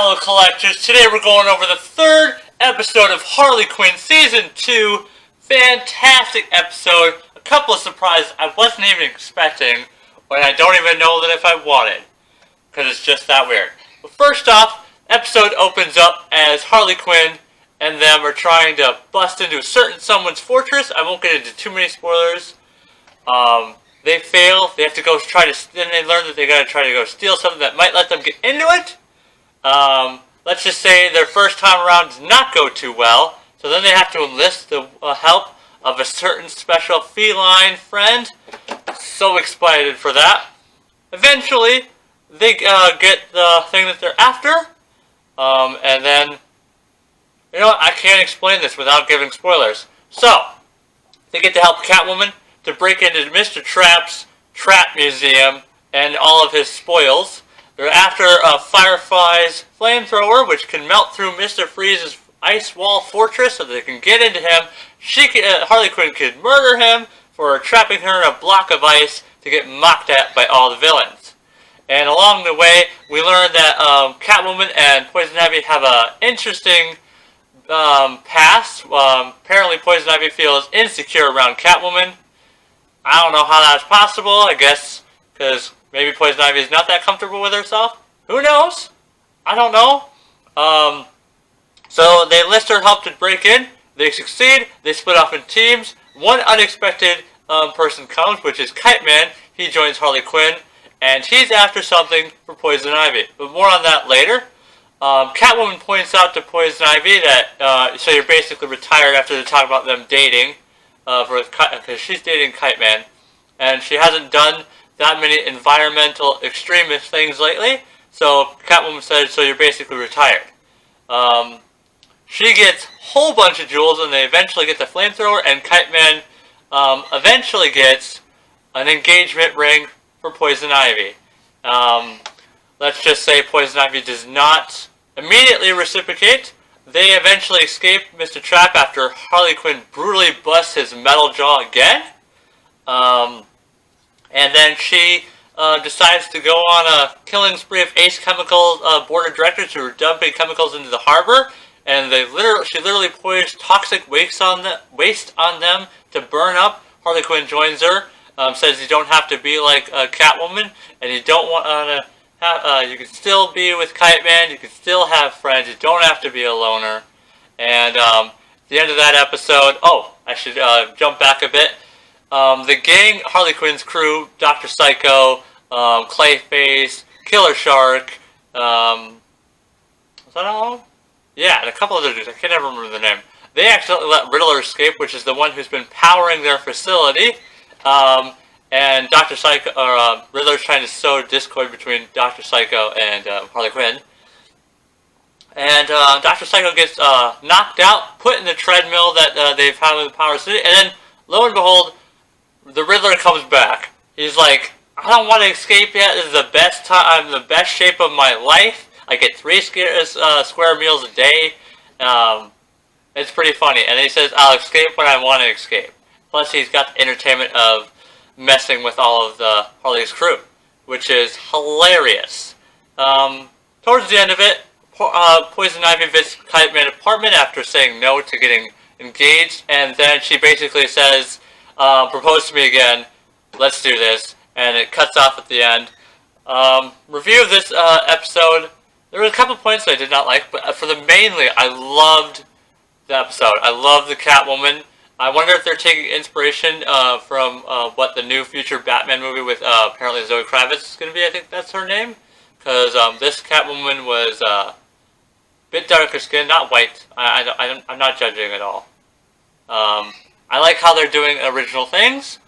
fellow collectors. Today we're going over the third episode of Harley Quinn Season 2. Fantastic episode. A couple of surprises I wasn't even expecting, and I don't even know that if I wanted, because it's just that weird. But first off, episode opens up as Harley Quinn and them are trying to bust into a certain someone's fortress. I won't get into too many spoilers. They fail. They have to go then they learn that they gotta try to go steal something that might let them get into it. Let's just say their first time around does not go too well. So then they have to enlist the help of a certain special feline friend. So excited for that. Eventually, they get the thing that they're after. And then, you know what? I can't explain this without giving spoilers. So, they get to help Catwoman to break into Mr. Trap's trap museum and all of his spoils. They're after Firefly's flamethrower, which can melt through Mr. Freeze's ice wall fortress so they can get into him. Harley Quinn could murder him for trapping her in a block of ice to get mocked at by all the villains. And along the way, we learn that Catwoman and Poison Ivy have an interesting past. Apparently Poison Ivy feels insecure around Catwoman. I don't know how that's possible, I guess, because maybe Poison Ivy is not that comfortable with herself. Who knows? I don't know. So they enlist her help to break in. They succeed. They split off in teams. One unexpected person comes, which is Kite Man. He joins Harley Quinn, and he's after something for Poison Ivy. But more on that later. Catwoman points out to Poison Ivy that so you're basically retired after they talk about them dating. Because she's dating Kite Man, and she hasn't done that many environmental extremist things lately, so Catwoman says, so you're basically retired. She gets a whole bunch of jewels, and they eventually get the flamethrower, and Kite Man eventually gets an engagement ring for Poison Ivy. Let's just say Poison Ivy does not immediately reciprocate. They eventually escape Mr. Trap after Harley Quinn brutally busts his metal jaw again. And then she decides to go on a killing spree of Ace Chemicals board of directors who are dumping chemicals into the harbor. And she literally pours toxic waste on them to burn up. Harley Quinn joins her. Says you don't have to be like Catwoman, and you don't want to. You can still be with Kite Man, you can still have friends, you don't have to be a loner. And at the end of that episode, I should jump back a bit. The gang, Harley Quinn's crew, Dr. Psycho, Clayface, Killer Shark, was that all? Yeah, and a couple other dudes, I can't ever remember the name. They accidentally let Riddler escape, which is the one who's been powering their facility. And Dr. Psycho, Riddler's trying to sow discord between Dr. Psycho and Harley Quinn. And Dr. Psycho gets knocked out, put in the treadmill that they've had in the Power City, and then, lo and behold, the Riddler comes back. He's like, I don't want to escape yet, this is the best time, I'm in the best shape of my life. I get 3 square meals a day. It's pretty funny. And he says, I'll escape when I want to escape. Plus, he's got the entertainment of messing with all of the Harley's crew, which is hilarious. Towards the end of it, Poison Ivy visits Kite Man's apartment after saying no to getting engaged, and then she basically says, propose to me again, let's do this, and it cuts off at the end. Review of this episode, there were a couple points I did not like, but mainly, I loved the episode. I loved the Catwoman. I wonder if they're taking inspiration from what the new future Batman movie with apparently Zoe Kravitz is going to be. I think that's her name. Because this Catwoman was a bit darker skin, not white. I'm not judging at all. I like how they're doing original things.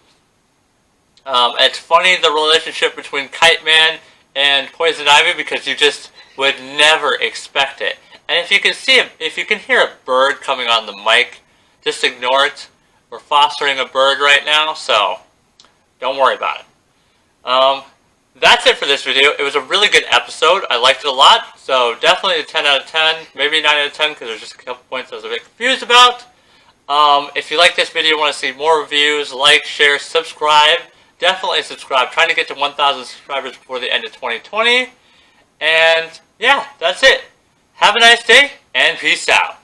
It's funny, the relationship between Kite Man and Poison Ivy, because you just would never expect it. And if you can hear a bird coming on the mic, just ignore it. We're fostering a bird right now, so don't worry about it. That's it for this video. It was a really good episode. I liked it a lot, so definitely a 10 out of 10, maybe 9 out of 10, because there's just a couple points I was a bit confused about. If you like this video, want to see more reviews, like, share, subscribe. Definitely subscribe. Trying to get to 1,000 subscribers before the end of 2020. And yeah, that's it. Have a nice day, and peace out.